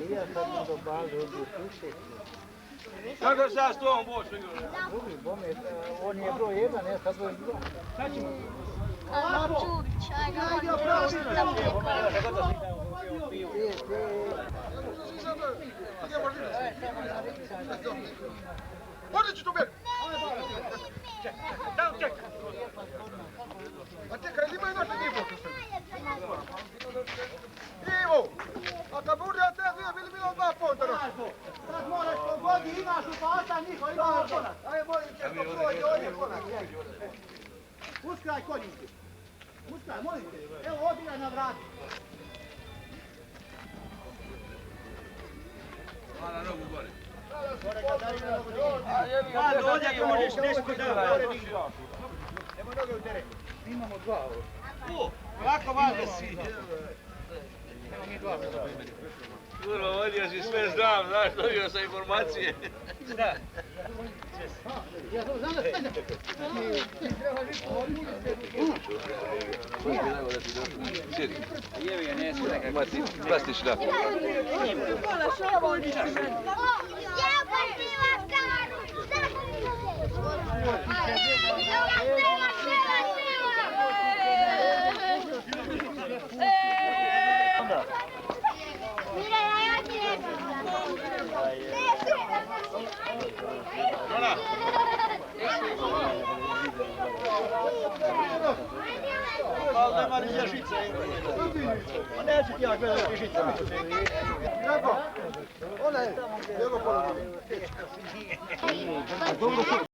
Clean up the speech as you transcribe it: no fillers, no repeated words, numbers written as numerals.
Ja sad sam do baze odbio sušiti. Kako sad s tom boš igrao? Drugi bome, on je broj 1, ja sad broj 2. Šta ćemo? Čurić, ajde, da preko. Odlično tu beri! Daj, čekaj. A čekaj, ili ima i naša Ivo tu sve? Ivo! A kad bude ja treba dvije, bili bilo 2 ponta noći. Sad moraš pogodi, imaš u pasa, niko ima konak. Ajde, molim te, to prođe, ovdje konak. Uskraj konjski. Uskraj, molim te. Evo, odigraj na vratu. A na nogu gore. Pa dođe, ako možeš nešto da. Evo noge u teren. Imamo 2 ovo. Lako važno si. Imamo mi 2. Kurva, vodio si sve znam, znaš, dobio sam informacije. Da. Ja to znam da sve ne. Sjedi. Jevi ga, nesu nekako. Ima ti plastična. Ali nema ni žice. A neću ti ja gledati žice. Kako? Ona je. Evo pola.